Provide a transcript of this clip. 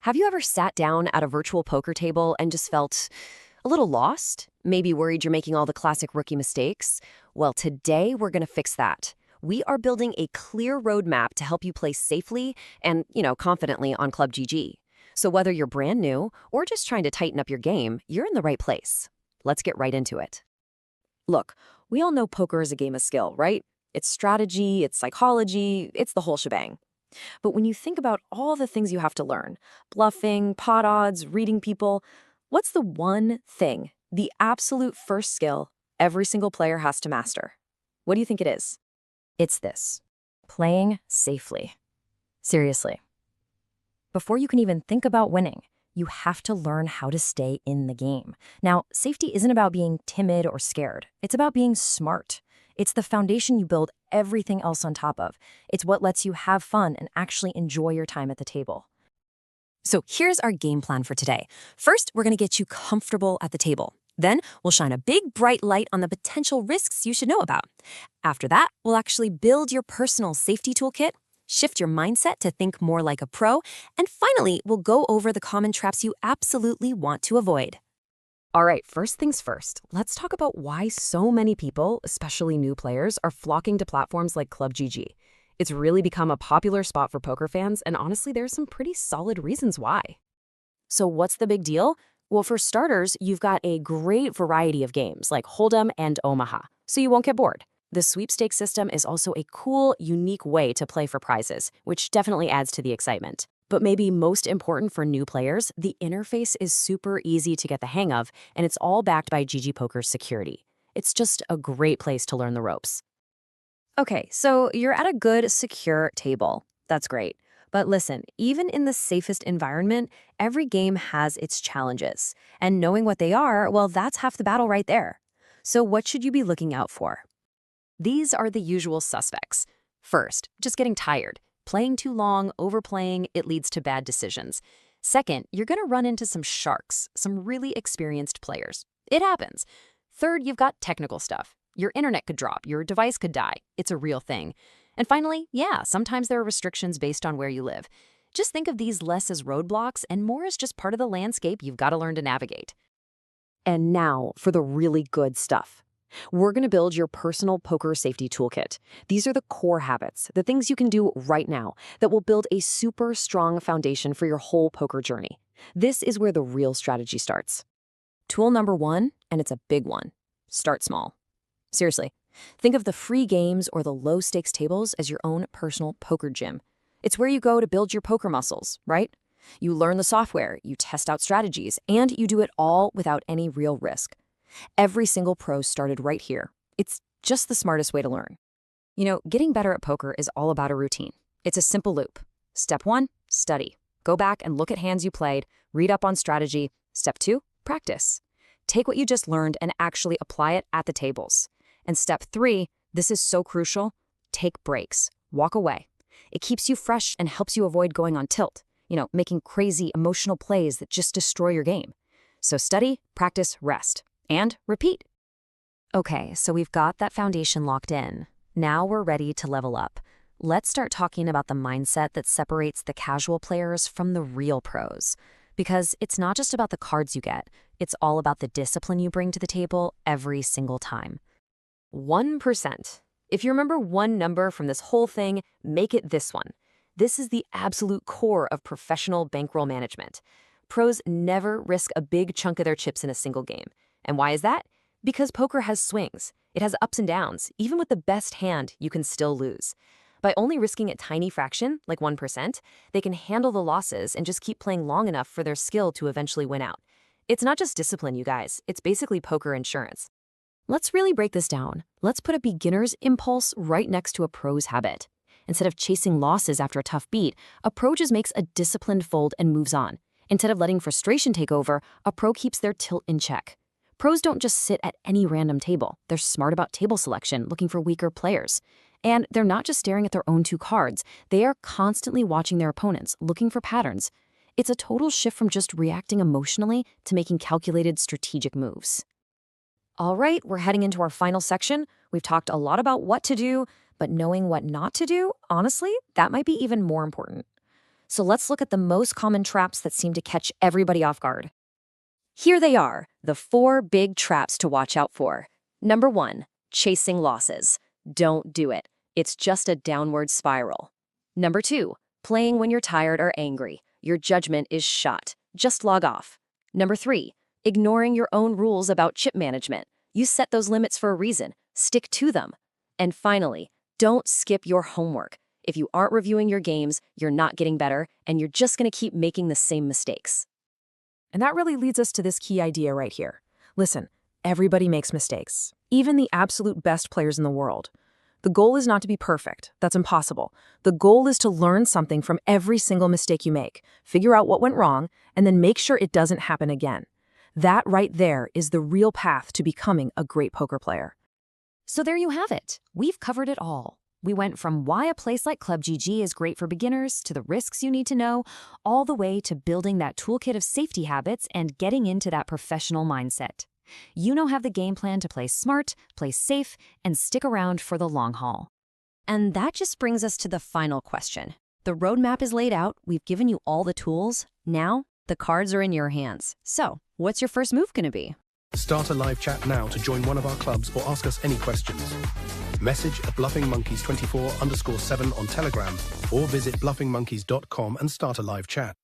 Have you ever sat down at a virtual poker table and just felt a little lost? Maybe worried you're making all the classic rookie mistakes? Well, today we're going to fix that. We are building a clear roadmap to help you play safely and, confidently on ClubGG. So whether you're brand new or just trying to tighten up your game, you're in the right place. Let's get right into it. Look, we all know poker is a game of skill, right? It's strategy, it's psychology, it's the whole shebang. But when you think about all the things you have to learn, bluffing, pot odds, reading people, what's the one thing, the absolute first skill every single player has to master? What do you think it is? It's this: playing safely. Seriously. Before you can even think about winning, you have to learn how to stay in the game. Now, safety isn't about being timid or scared. It's about being smart. It's the foundation you build everything else on top of. It's what lets you have fun and actually enjoy your time at the table. So here's our game plan for today. First, we're going to get you comfortable at the table. Then we'll shine a big bright light on the potential risks you should know about. After that, we'll actually build your personal safety toolkit, shift your mindset to think more like a pro, and finally, we'll go over the common traps you absolutely want to avoid. All right, first things first, let's talk about why so many people, especially new players, are flocking to platforms like ClubGG. It's really become a popular spot for poker fans, and honestly, there's some pretty solid reasons why. So what's the big deal? Well, for starters, you've got a great variety of games like Hold'em and Omaha, so you won't get bored. The sweepstakes system is also a cool, unique way to play for prizes, which definitely adds to the excitement. But maybe most important for new players, the interface is super easy to get the hang of, and it's all backed by GG Poker's security. It's just a great place to learn the ropes. Okay, so you're at a good, secure table. That's great. But listen, even in the safest environment, every game has its challenges. And knowing what they are, well, that's half the battle right there. So what should you be looking out for? These are the usual suspects. First, just getting tired. Playing too long, overplaying, it leads to bad decisions. Second, you're going to run into some sharks, some really experienced players. It happens. Third, you've got technical stuff. Your internet could drop, your device could die. It's a real thing. And finally, yeah, sometimes there are restrictions based on where you live. Just think of these less as roadblocks and more as just part of the landscape you've got to learn to navigate. And now for the really good stuff. We're going to build your personal poker safety toolkit. These are the core habits, the things you can do right now that will build a super strong foundation for your whole poker journey. This is where the real strategy starts. Tool number one, and it's a big one: start small. Seriously, think of the free games or the low-stakes tables as your own personal poker gym. It's where you go to build your poker muscles, right? You learn the software, you test out strategies, and you do it all without any real risk. Every single pro started right here. It's just the smartest way to learn. Getting better at poker is all about a routine. It's a simple loop. Step 1, study. Go back and look at hands you played, read up on strategy. Step 2, practice. Take what you just learned and actually apply it at the tables. And step 3, this is so crucial: take breaks. Walk away. It keeps you fresh and helps you avoid going on tilt, making crazy emotional plays that just destroy your game. So study, practice, rest. And repeat. Okay, so we've got that foundation locked in. Now we're ready to level up. Let's start talking about the mindset that separates the casual players from the real pros. Because it's not just about the cards you get, it's all about the discipline you bring to the table every single time. 1%. If you remember one number from this whole thing, make it this one. This is the absolute core of professional bankroll management. Pros never risk a big chunk of their chips in a single game. And why is that? Because poker has swings. It has ups and downs. Even with the best hand, you can still lose. By only risking a tiny fraction, like 1%, they can handle the losses and just keep playing long enough for their skill to eventually win out. It's not just discipline, you guys. It's basically poker insurance. Let's really break this down. Let's put a beginner's impulse right next to a pro's habit. Instead of chasing losses after a tough beat, a pro just makes a disciplined fold and moves on. Instead of letting frustration take over, a pro keeps their tilt in check. Pros don't just sit at any random table. They're smart about table selection, looking for weaker players. And they're not just staring at their own two cards. They are constantly watching their opponents, looking for patterns. It's a total shift from just reacting emotionally to making calculated, strategic moves. All right, we're heading into our final section. We've talked a lot about what to do, but knowing what not to do, honestly, that might be even more important. So let's look at the most common traps that seem to catch everybody off guard. Here they are, the 4 big traps to watch out for. Number 1, chasing losses. Don't do it. It's just a downward spiral. Number 2, playing when you're tired or angry. Your judgment is shot. Just log off. Number 3, ignoring your own rules about chip management. You set those limits for a reason. Stick to them. And finally, don't skip your homework. If you aren't reviewing your games, you're not getting better, and you're just going to keep making the same mistakes. And that really leads us to this key idea right here. Listen, everybody makes mistakes, even the absolute best players in the world. The goal is not to be perfect. That's impossible. The goal is to learn something from every single mistake you make, figure out what went wrong, and then make sure it doesn't happen again. That right there is the real path to becoming a great poker player. So there you have it. We've covered it all. We went from why a place like ClubGG is great for beginners to the risks you need to know, all the way to building that toolkit of safety habits and getting into that professional mindset. You now have the game plan to play smart, play safe, and stick around for the long haul. And that just brings us to the final question. The roadmap is laid out, we've given you all the tools. Now, the cards are in your hands. So, what's your first move going to be? Start a live chat now to join one of our clubs or ask us any questions. Message at bluffingmonkeys24_7 on Telegram or visit bluffingmonkeys.com and start a live chat.